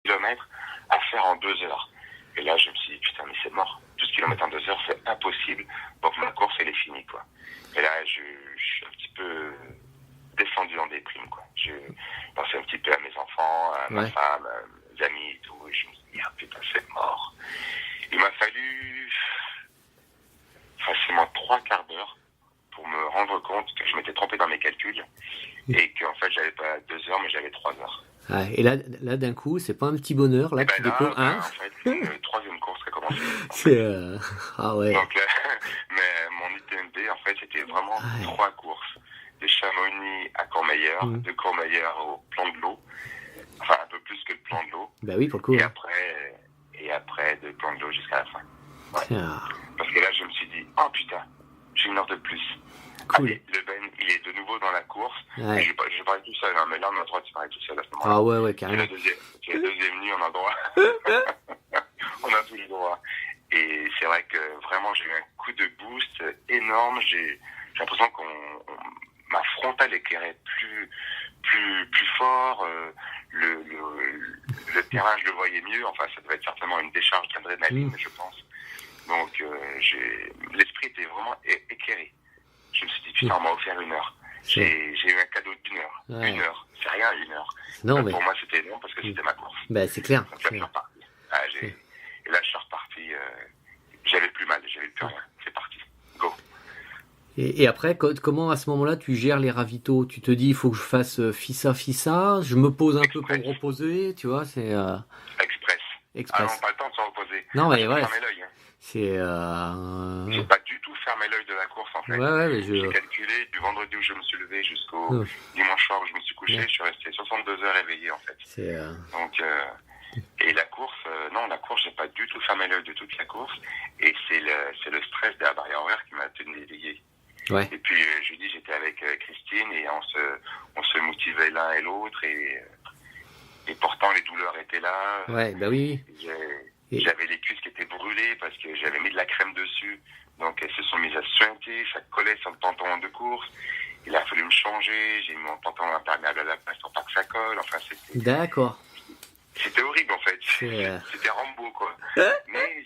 km à faire en 2 heures. Et là, je me suis dit, putain, mais c'est mort. 12 km en 2 heures, c'est impossible. Donc ma course, elle est finie, quoi. Et là, je suis un petit peu descendu en déprime, quoi. Je pensais un petit peu à mes enfants, à ma femme, à mes amis et tout. Et je me suis dit, ah putain, c'est mort. Il m'a fallu facilement 3/4 d'heure pour me rendre compte que je m'étais trompé dans mes calculs et qu'en fait, j'avais pas 2 heures, mais j'avais 3 heures. Ah, et là, d'un coup, c'est pas un petit bonheur, là, tu découvres, en fait, c'est une troisième course qui a commencé. Ah ouais. Donc, mais mon UTMB, en fait, c'était vraiment 3 courses. De Chamonix à Courmayeur, de Courmayeur au plan de l'eau. Enfin, un peu plus que le plan de l'eau. Bah oui, pour le coup. Et après, de plan de l'eau jusqu'à la fin. Ouais. Parce que là, je me suis dit, oh putain, j'ai une heure de plus. Cool. Allez, le Ben, il est de nouveau dans la course. Ouais. Je parlais tout seul, hein, mais là, on a le droit de se parler tout seul à ce moment-là. Ah ouais, carrément. C'est la deuxième nuit, on a le droit. On a tous les droits. Et c'est vrai que vraiment, j'ai eu un coup de boost énorme. J'ai l'impression ma frontale éclairait plus fort. Le terrain, je le voyais mieux. Enfin, ça devait être certainement une décharge d'adrénaline, je pense. Donc, l'esprit était vraiment éclairé. Je me suis dit, putain, on m'a offert 1 heure. J'ai eu un cadeau d'1 heure. Ouais. 1 heure. C'est rien, 1 heure. Non, mais... Pour moi, c'était énorme parce que c'était ma course. Ben, c'est clair. Donc, là, je suis reparti. Et là, je suis reparti. J'avais plus mal, j'avais plus rien. C'est parti. Go. Et après, comment à ce moment-là tu gères les ravitaux? Tu te dis, il faut que je fasse fissa, je me pose un peu pour me reposer, tu vois, c'est... Express. Ah non, pas le temps de se reposer. Non, mais ouais. Fermer l'œil. C'est... J'ai pas du tout fermé l'œil de la course, en fait. Mais j'ai calculé du vendredi où je me suis levé jusqu'au dimanche soir où je me suis couché. Je suis resté 62 heures éveillé, en fait. Donc, et la course, j'ai pas du tout fermé l'œil de toute la course. Et c'est le stress de la barrière horaire qui m'a tenu éveillé. Ouais. Et puis, jeudi, j'étais avec Christine et on se motivait l'un et l'autre et pourtant, les douleurs étaient là. Ouais, bah oui. J'avais les cuisses qui étaient brûlées parce que j'avais mis de la crème dessus. Donc, elles se sont mises à suinter, ça collait sur le pantalon de course. Il a fallu me changer, j'ai mis mon pantalon imperméable à la place pour pas que ça colle. Enfin, c'était... D'accord. C'était horrible, en fait. C'était Rambo, quoi. mais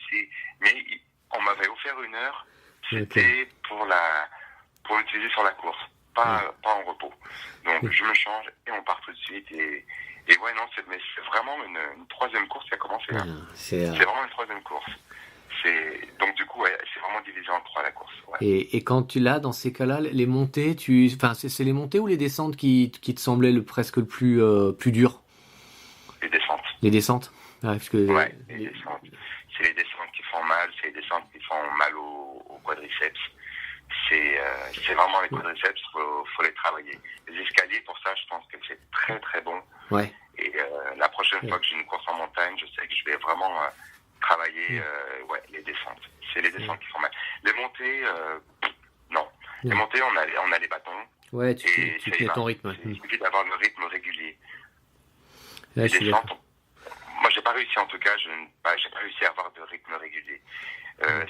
on m'avait offert 1 heure. C'était pour l'utiliser sur la course, pas en repos. Donc, je me change et on part tout de suite. Et ouais, non, c'est vraiment une troisième course qui a commencé. C'est vraiment une troisième course. Donc, du coup, c'est vraiment divisé en 3 la course. Ouais. Et quand tu l'as, dans ces cas-là, les montées, c'est les montées ou les descentes qui te semblaient presque le plus dur? Les descentes. Les descentes. Parce que, les descentes. C'est les descentes qui font mal, c'est les descentes qui font mal au quadriceps. C'est vraiment les quadriceps, faut les travailler. Les escaliers, pour ça, je pense que c'est très très bon. Ouais. Et la prochaine fois que j'ai une course en montagne, je sais que je vais vraiment travailler les descentes. C'est les descentes qui font mal. Les montées, non. Les montées, on a les bâtons. Ouais, tu fais ton rythme. Il suffit d'avoir le rythme régulier. Ouais, les descentes, moi, j'ai pas réussi, en tout cas, j'ai pas réussi à avoir de rythme régulier.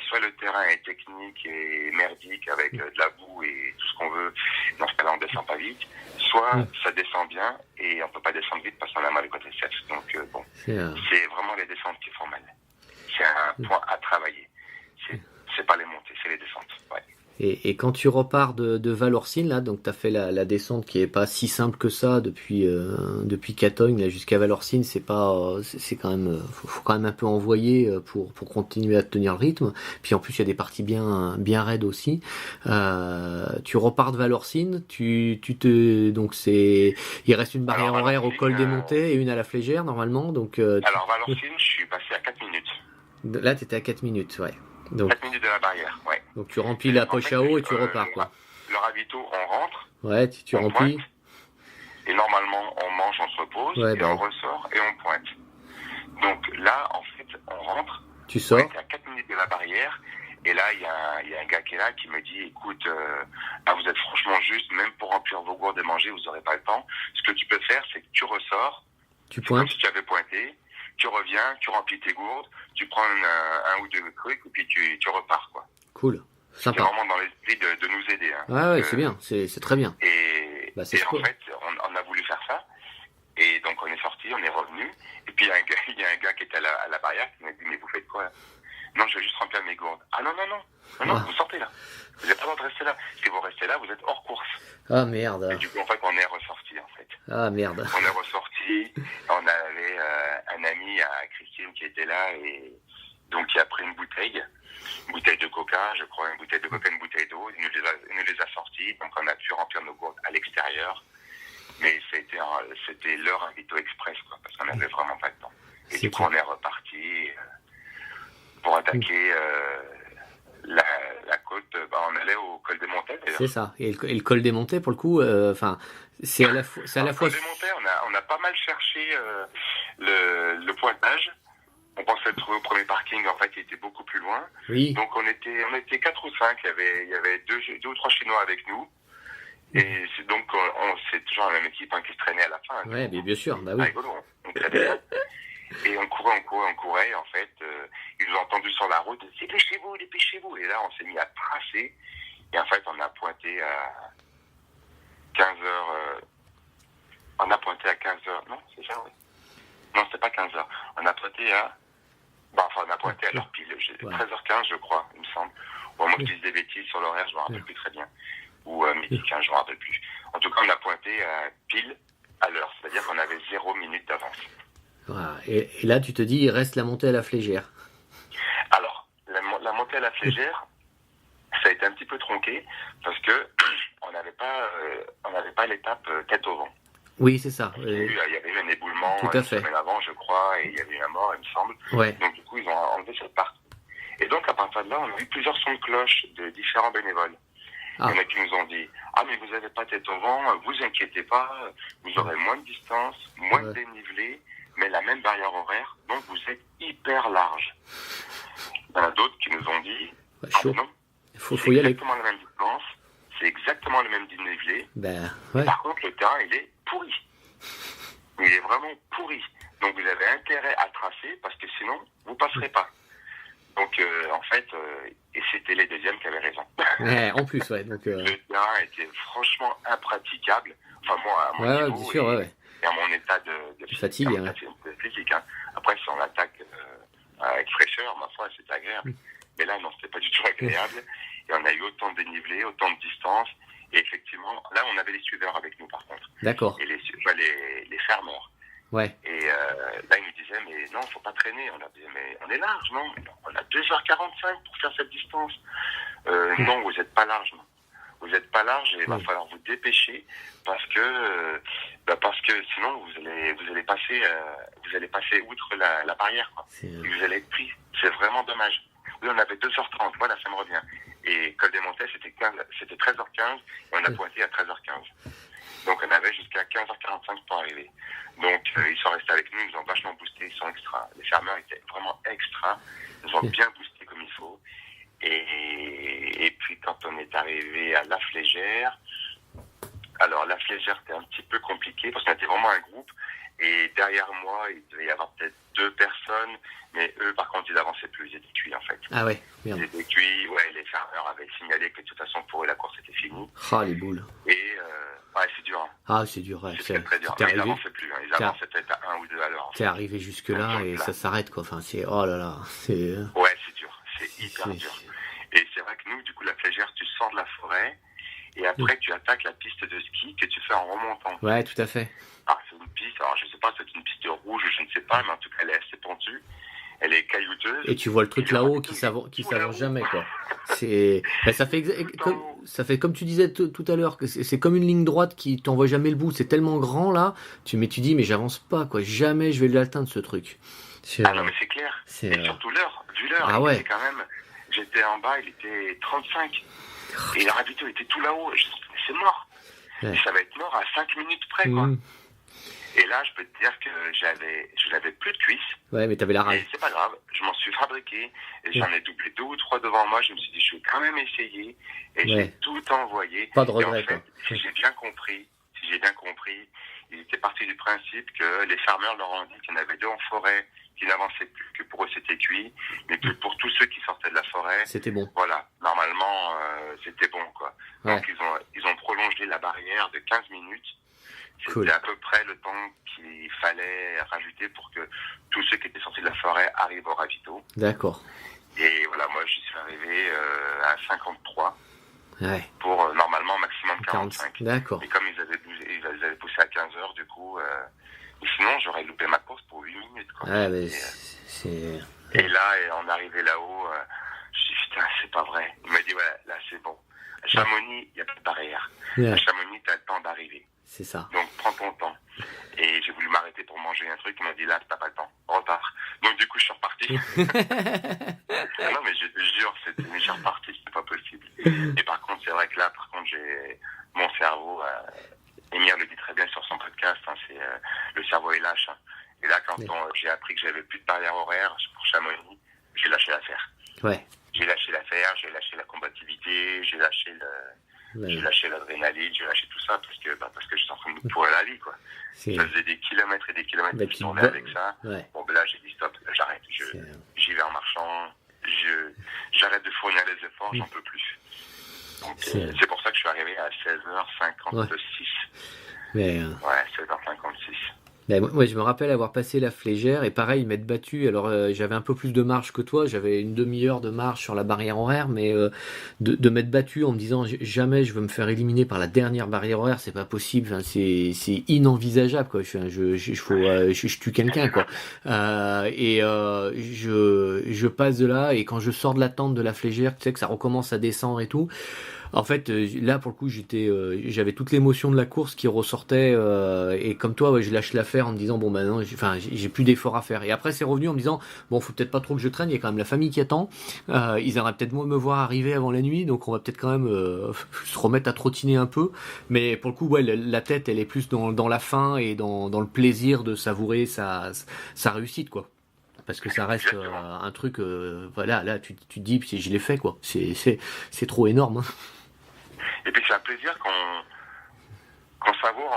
Soit le terrain est technique et merdique avec de la boue et tout ce qu'on veut, dans ce cas-là on descend pas vite, soit ça descend bien et on peut pas descendre vite parce qu'on a mal au quadriceps. Donc c'est vraiment les descentes qui font mal. C'est un point à travailler. C'est pas les montées, c'est les descentes. Ouais. Et quand tu repars de Valorcine, là, donc tu as fait la descente qui est pas si simple que ça depuis Catogne là jusqu'à Valorcine, c'est quand même faut quand même un peu envoyer pour continuer à tenir le rythme. Puis en plus il y a des parties bien raides aussi. Tu repars de Valorcine, donc il reste une barrière horaire au col des montées et une à la Flégère normalement. Donc alors Valorcine, je suis passé à 4 minutes. Là tu étais à 4 minutes, ouais. Donc, 4 minutes de la barrière, ouais. Donc tu remplis la poche à eau et tu repars, quoi. Le ravito, on rentre. Ouais, tu remplis. Pointe, et normalement, on mange, on se repose, on ressort et on pointe. Donc là, en fait, on rentre. Tu sors. On est à 4 minutes de la barrière. Et là, il y a un gars qui est là qui me dit, écoute, vous êtes franchement juste, même pour remplir vos gourdes et manger, vous n'aurez pas le temps. Ce que tu peux faire, c'est que tu ressors. Tu pointes. Comme si tu avais pointé. Tu reviens, tu remplis tes gourdes, tu prends un ou 2 trucs et puis tu repars, quoi. Cool. Sympa. C'est vraiment dans l'esprit de nous aider. Hein. Ouais, c'est bien, c'est très bien. Et en fait, on a voulu faire ça. Et donc, on est sorti, on est revenu. Et puis il y a un gars qui était à la barrière qui m'a dit, mais vous faites quoi là? Non, je vais juste remplir mes gourdes. Ah non, vous sortez là. Vous n'avez pas le droit de rester là. Si vous restez là, vous êtes hors course. Ah merde. Et du coup, en fait, on est ressorti en fait. Ah merde. On est ressorti. On avait un ami à Christine qui était là et donc qui a pris une bouteille de coca, je crois, une bouteille de coca, une bouteille d'eau. Il nous les a sortis. Donc on a pu remplir nos gourdes à l'extérieur. Mais c'était l'heure invito express, quoi, parce qu'on n'avait vraiment pas de temps. Et du coup, on est reparti pour attaquer la côte. On allait au col des Montets, d'ailleurs. C'est ça. Et le col des Montets, pour le coup, c'est à la fois. Le col des Montets, on a pas mal cherché le pointage. On pensait le trouver au premier parking, en fait, il était beaucoup plus loin. Oui. Donc on était 4 ou 5, il y avait deux ou trois Chinois avec nous. Et c'est donc, c'est toujours la même équipe qui se traînait à la fin. Ouais, mais bien sûr, bah oui. Rigolo, on traînait. Et on courait, et en fait, ils nous ont entendus sur la route, dépêchez-vous. Et là, on s'est mis à tracer, et en fait, on a pointé à 15h, non, c'est ça, oui. Non, c'était pas 15h, on a pointé à l'heure pile, 13h15, je crois, il me semble. Bon, moi, je dis des bêtises sur l'horaire, je me rappelle plus très bien. Ou midi 15, je me rappelle plus. En tout cas, on a pointé pile à l'heure, c'est-à-dire qu'on avait 0 minute d'avance. Voilà. Et là, tu te dis, il reste la montée à la Flégère. Alors, la montée à la Flégère, ça a été un petit peu tronqué parce que on n'avait pas l'étape tête au vent. Oui, c'est ça. Il y avait eu un éboulement une semaine avant, je crois, et il y avait eu un mort, il me semble. Ouais. Donc, du coup, ils ont enlevé cette partie. Et donc, à partir de là, on a eu plusieurs sons de cloche de différents bénévoles. Il y en a qui nous ont dit, mais vous n'avez pas tête au vent, vous inquiétez pas, vous aurez moins de distance, moins de dénivelé, mais la même barrière horaire, donc vous êtes hyper large. Il y en a d'autres qui nous ont dit, non, faut c'est y aller. exactement la même distance, c'est exactement le même dénivelé. Ouais. Par contre, le terrain, il est pourri. Il est vraiment pourri. Donc vous avez intérêt à tracer, parce que sinon, vous passerez pas. Donc, en fait, et c'était les deuxièmes qui avaient raison. Ouais, en plus, ouais. Donc, le terrain était franchement impraticable. Enfin, moi, à mon niveau, bien sûr, et à mon état de fatigue, physique. Hein. Après, si on l'attaque avec fraîcheur, ma foi, c'est agréable. Mais là, non, c'était pas du tout agréable. Et on a eu autant de dénivelé, autant de distance. Et effectivement, là, on avait les suiveurs avec nous, par contre. D'accord. Et les fermeurs. Ouais. Et là, ils nous disaient, mais non, faut pas traîner. On a dit, mais on est large, non? On a 2h45 pour faire cette distance. Non, vous n'êtes pas large, non. Vous n'êtes pas large et il va falloir vous dépêcher parce que sinon vous allez passer outre la barrière, quoi. Et vous allez être pris. C'est vraiment dommage. Oui, on avait 2h30, voilà, ça me revient. Et Col des Montets, c'était 13h15 et on a pointé à 13h15. Donc on avait jusqu'à 15h45 pour arriver. Donc ils sont restés avec nous, ils nous ont vachement boosté, ils sont extra. Les fermeurs étaient vraiment extra, ils nous ont bien boosté comme il faut. Et puis quand on est arrivé à La Flégère, alors La Flégère c'était un petit peu compliqué parce qu'on était vraiment un groupe. Et derrière moi, il devait y avoir peut-être 2 personnes, mais eux, par contre, ils avançaient plus, ils étaient cuits, en fait. Ah ouais, merde. Ils étaient cuits, les fermeurs avaient signalé que de toute façon, pour eux, la course était finie. Ah, les boules. Et, c'est dur. Hein. Ah, c'est dur, ouais. C'est très dur. Mais ils avançaient plus, hein. Ils avançaient peut-être à 1 ou 2 à l'heure. T'es arrivé jusque-là et ça s'arrête, quoi. Enfin, c'est, oh là là, c'est... Ouais, c'est dur. C'est hyper dur. Et c'est vrai que nous, du coup, La Flégère, tu sors de la forêt, et après, tu attaques la piste de ski que tu fais en remontant. Ouais, tout à fait. Ah, c'est une piste, alors je sais pas, c'est une piste rouge, je ne sais pas, mais en tout cas, elle est assez pentue. Elle est caillouteuse. Et tu vois le truc là-haut qui s'avance jamais, quoi. C'est, ça fait comme tu disais tout à l'heure, que c'est comme une ligne droite qui t'envoie jamais le bout. C'est tellement grand, là. Tu dis, mais j'avance pas, quoi. Jamais je vais l'atteindre, ce truc. Non, mais c'est clair. Et surtout l'heure. Ah ouais. Quand même, j'étais en bas, il était 35. Et le ravito était tout là-haut. C'est mort. Ouais. Et ça va être mort à 5 minutes près, quoi. Et là, je peux te dire que je n'avais plus de cuisses. Ouais, mais t'avais la rage. Et c'est pas grave, je m'en suis fabriqué. Et j'en ai doublé 2 ou 3 devant moi. Je me suis dit, je vais quand même essayer. Et j'ai tout envoyé. Pas de regret, et en fait, si j'ai bien compris, ils étaient partis du principe que les farmers leur ont dit qu'il y en avait 2 en forêt qui n'avançaient plus, que pour eux c'était cuit, mais que pour tous ceux qui sortaient de la forêt, c'était bon. Voilà, normalement c'était bon, quoi. Ouais. Donc ils ont prolongé la barrière de 15 minutes C'était Cool. à peu près le temps qu'il fallait rajouter pour que tous ceux qui étaient sortis de la forêt arrivent au ravito. D'accord. Et voilà, moi j'y suis arrivé à 53 Ouais. pour normalement maximum 40. 45. D'accord. Et comme ils avaient poussé à 15 heures, du coup, et sinon j'aurais loupé ma course pour 8 minutes. Quoi. Ouais, mais c'est... Et là, en arrivé là-haut, je me suis dit, putain, c'est pas vrai. Il m'a dit, ouais, là c'est bon. À Chamonix, il n'y a pas de barrière. Ouais. À Chamonix, tu as le temps d'arriver. C'est ça. Donc prends ton temps. Et j'ai voulu m'arrêter pour manger un truc, il m'a dit là t'as pas le temps, repars. Donc du coup je suis reparti. Ah non mais je te jure, je suis reparti, c'était pas possible. Et par contre c'est vrai que là, j'ai mon cerveau, Émir le dit très bien sur son podcast, hein, c'est le cerveau est lâche. Hein. Et là quand j'ai appris que j'avais plus de barrière horaire pour Chamonix, j'ai lâché l'affaire. Ouais. J'ai lâché l'affaire, j'ai lâché la combativité, j'ai lâché j'ai lâché l'adrénaline, j'ai lâché tout ça parce que j'étais en train de me pourrir la vie, quoi. C'est... Ça faisait des kilomètres et des kilomètres Bah, que je tournais avec ça. Ouais. Bon, ben là, j'ai dit stop, j'arrête. J'y vais en marchant. J'arrête de fournir les efforts, j'en peux plus. Donc, c'est pour ça que je suis arrivé à 16h56. Ouais. Mais, Ouais, 16h56. Ben, moi, je me rappelle avoir passé la Flégère et pareil, m'être battu. Alors, j'avais un peu plus de marge que toi, j'avais une demi-heure de marge sur la barrière horaire, mais de m'être battu en me disant jamais je veux me faire éliminer par la dernière barrière horaire, c'est pas possible. Enfin, c'est inenvisageable, quoi. Je tue quelqu'un, quoi. Je passe de là et quand je sors de la tente de la Flégère, tu sais que ça recommence à descendre et tout. En fait, là pour le coup, j'avais toute l'émotion de la course qui ressortait et comme toi, ouais, je lâche l'affaire en me disant bon ben non, j'ai plus d'efforts à faire. Et après, c'est revenu en me disant bon, faut peut-être pas trop que je traîne. Il y a quand même la famille qui attend. Ils aimeraient peut-être me voir arriver avant la nuit, donc on va peut-être quand même se remettre à trottiner un peu. Mais pour le coup, ouais, la tête, elle est plus dans la faim et dans le plaisir de savourer sa réussite, quoi. Parce que ça reste un truc, voilà, là tu te dis, je l'ai fait, quoi. C'est trop énorme. Hein. Et puis c'est un plaisir qu'on savoure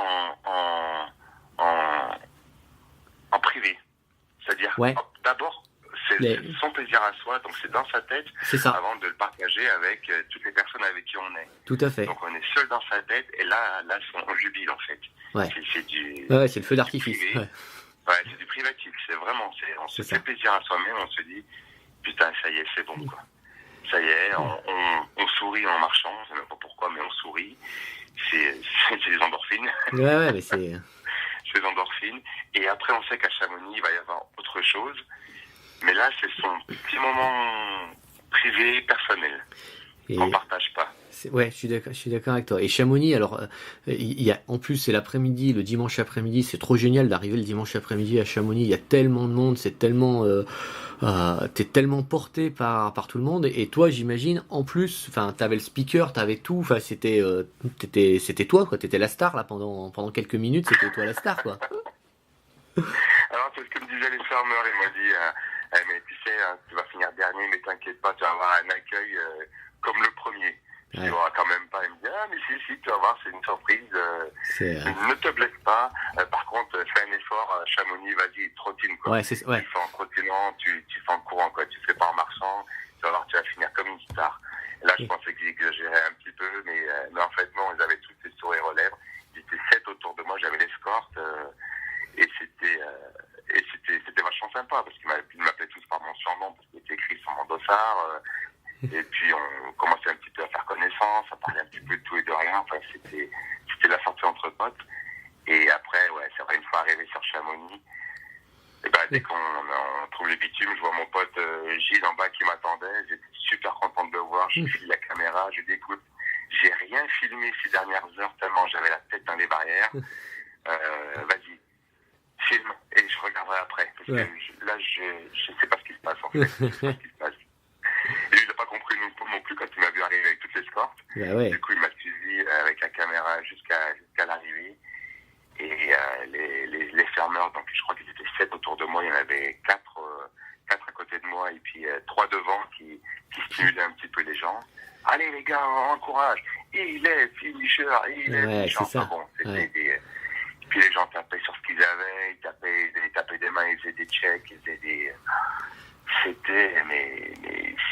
en privé. C'est-à-dire, d'abord, c'est son plaisir à soi, donc c'est dans sa tête, c'est ça. Avant de le partager avec toutes les personnes avec qui on est. Tout à fait. Donc on est seul dans sa tête, et là on jubile en fait. Ouais. C'est le feu d'artifice. Ouais, c'est du privatif, on se fait plaisir à soi-même, on se dit, putain, ça y est, c'est bon, quoi. Ça y est, on sourit en marchant, je sais même pas pourquoi, mais on sourit. C'est les endorphines. Ouais, mais c'est... C'est les endorphines. Et après, on sait qu'à Chamonix, il va y avoir autre chose. Mais là, c'est son petit moment privé, personnel. On partage pas. Ouais, je suis d'accord avec toi. Et Chamonix, alors, en plus, c'est l'après-midi, le dimanche après-midi, c'est trop génial d'arriver le dimanche après-midi à Chamonix. Il y a tellement de monde, c'est tellement, t'es tellement porté par tout le monde. Et toi, j'imagine, en plus, enfin, t'avais le speaker, t'avais tout. Enfin, c'était toi, quoi. T'étais la star là pendant quelques minutes. C'était toi la star, quoi. Alors, c'est ce que me disaient les fermeurs. Ils m'ont dit, mais tu sais, tu vas finir dernier, mais t'inquiète pas, tu vas avoir un accueil comme le premier. Je dis, quand même pas. Il me dit, mais si, tu vas voir, c'est une surprise. Ne te blesse pas. Par contre, fais un effort. Chamonix, vas-y, trottine, quoi. Tu fais en trottinant, tu fais en courant, quoi. Tu fais pas en marchant. Tu vas voir, tu vas finir comme une star. Et là, je pensais qu'ils exagéraient un petit peu, mais en fait, non, ils avaient tous les sourires aux lèvres. Ils étaient 7 autour de moi, j'avais l'escorte. Et c'était vachement sympa, parce qu'ils m'appelaient tous par mon surnom, parce qu'il était écrit sur mon dossard. Et puis on commençait un petit peu à faire connaissance, à parler un petit peu de tout et de rien. Enfin, c'était la sortie entre potes. Et après, ouais, c'est vrai, une fois arrivé sur Chamonix, et ben, dès qu'on trouve les bitumes, je vois mon pote Gilles en bas qui m'attendait. J'étais super content de le voir. Je file la caméra, je lui dis écoute, j'ai rien filmé ces dernières heures tellement j'avais la tête dans les barrières. Vas-y, filme et je regarderai après. Parce que là, je sais pas ce qui se passe en fait. Je sais pas ce qui se passe. Et lui, il n'a pas compris non plus quand il m'a vu arriver avec toute l'escorte. Du coup, il m'a suivi avec la caméra jusqu'à l'arrivée. Et les fermeurs, donc je crois qu'ils étaient 7 autour de moi. Il y en avait 4 à côté de moi et puis 3 devant qui stimulaient un petit peu les gens. Allez les gars, on encourage. Il est finisher, il est finisher. Enfin, bon, c'était puis les gens tapaient sur ce qu'ils avaient, ils tapaient des mains, ils faisaient des checks, ils faisaient des...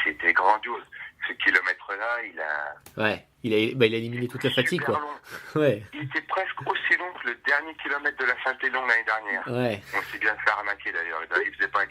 C'était grandiose. ce kilomètre-là, il a éliminé toute la fatigue, super quoi. Long. Ouais. Il était presque aussi long que le dernier kilomètre de la Saint-Élion l'année dernière. Ouais. On s'est bien fait arnaquer d'ailleurs. Il faisait pas un